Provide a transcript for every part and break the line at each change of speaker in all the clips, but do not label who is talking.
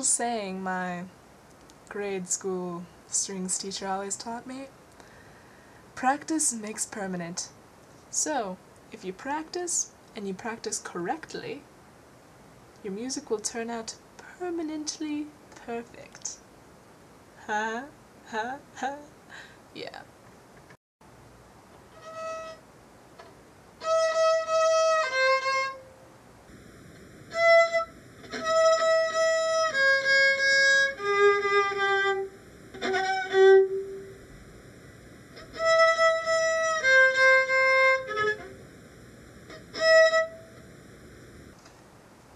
little saying my grade school strings teacher always taught me. Practice makes permanent. So, if you practice, and you practice correctly, your music will turn out permanently perfect. Ha, ha, ha. Yeah.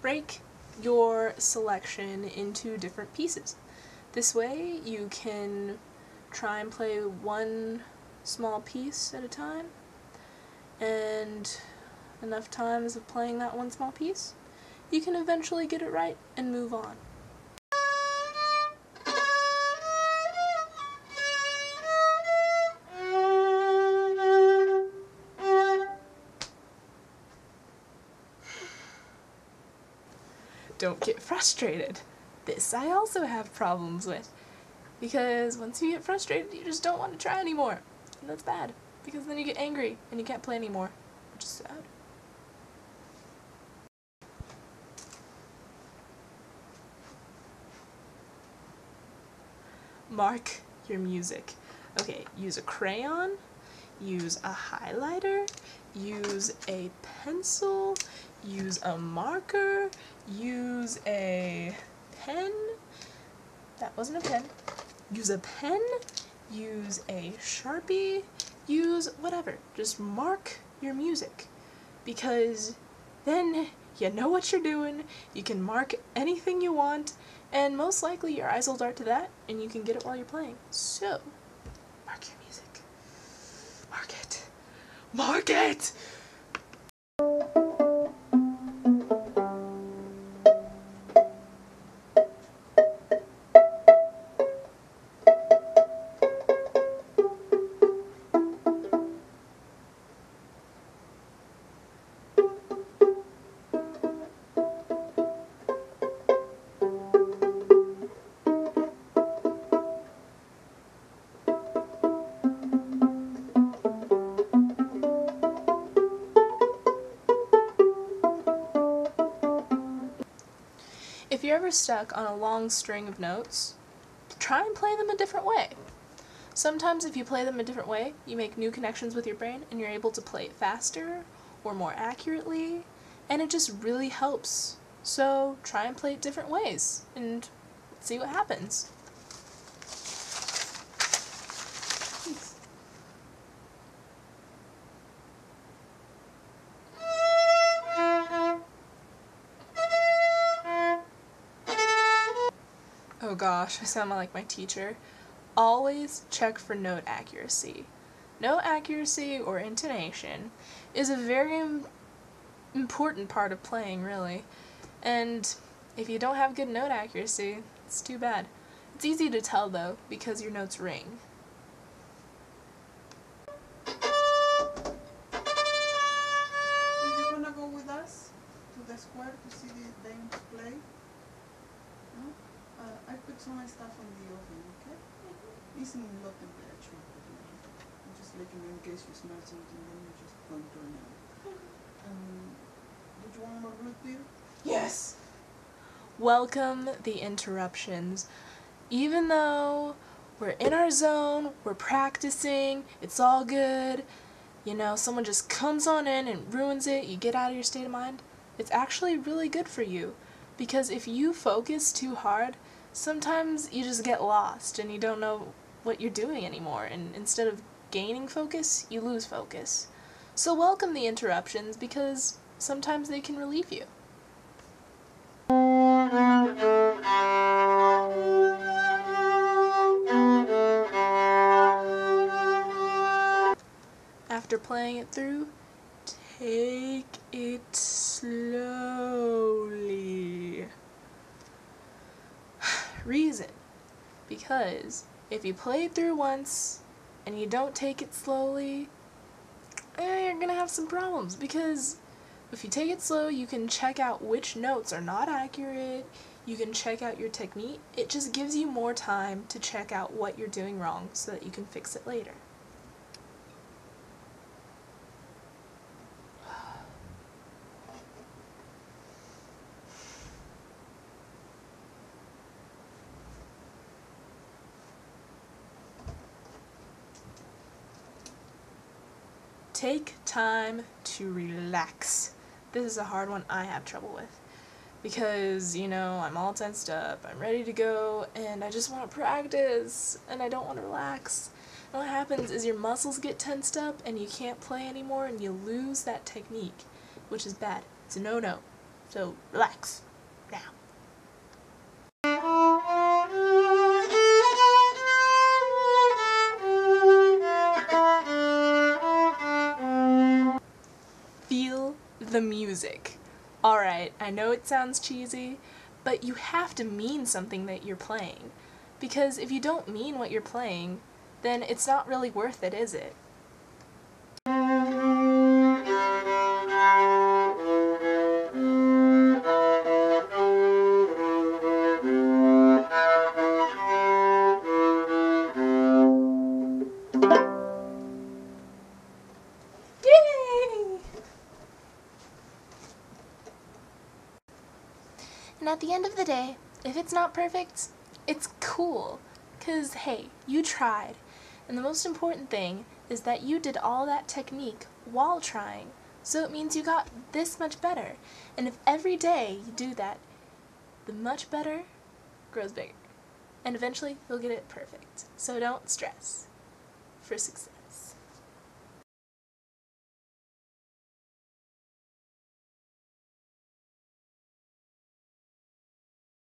Break your selection into different pieces. This way you can try and play one small piece at a time, and enough times of playing that one small piece, you can eventually get it right and move on. Don't get frustrated. This I also have problems with, because once you get frustrated, you just don't want to try anymore. And that's bad, because then you get angry and you can't play anymore, which is sad. Mark your music. Okay, use a crayon, use a highlighter, use a pencil, use a marker, use a pen. That wasn't a pen. Use a pen, use a Sharpie, use whatever. Just mark your music, because then you know what you're doing, you can mark anything you want, and most likely your eyes will dart to that, and you can get it while you're playing. So, mark your music. Mark it. Mark it! If you're ever stuck on a long string of notes, try and play them a different way. Sometimes if you play them a different way, you make new connections with your brain and you're able to play it faster or more accurately, and it just really helps. So try and play it different ways and see what happens. Oh gosh, I sound like my teacher. Always check for note accuracy. Note accuracy or intonation is a very important part of playing, really. And if you don't have good note accuracy, it's too bad. It's easy to tell though, because your notes ring.
Are you gonna go with us to the square to see them play? No? I put some stuff on the oven, okay? It's in low temperature. I'm just letting you in case you smell something, then you just control it. Did you want more root beer?
Yes! Welcome the interruptions. Even though we're in our zone, we're practicing, it's all good, you know, someone just comes on in and ruins it, you get out of your state of mind, it's actually really good for you. Because if you focus too hard, sometimes you just get lost and you don't know what you're doing anymore, and instead of gaining focus, you lose focus. So welcome the interruptions, because sometimes they can relieve you. After playing it through, take it slowly. Reason. Because if you play it through once and you don't take it slowly, you're gonna have some problems, because if you take it slow, you can check out which notes are not accurate, You can check out your technique. It just gives you more time to check out what you're doing wrong so that you can fix it later. Take time to relax. This is a hard one I have trouble with. Because, you know, I'm all tensed up, I'm ready to go, and I just want to practice, and I don't want to relax. And what happens is your muscles get tensed up, and you can't play anymore, and you lose that technique, which is bad. It's a no-no. So, relax. Now. Feel the music. Alright, I know it sounds cheesy, but you have to mean something that you're playing. Because if you don't mean what you're playing, then it's not really worth it, is it? Yay! And at the end of the day, if it's not perfect, it's cool. 'Cause hey, you tried. And the most important thing is that you did all that technique while trying. So it means you got this much better. And if every day you do that, the much better grows bigger. And eventually you'll get it perfect. So don't stress for success.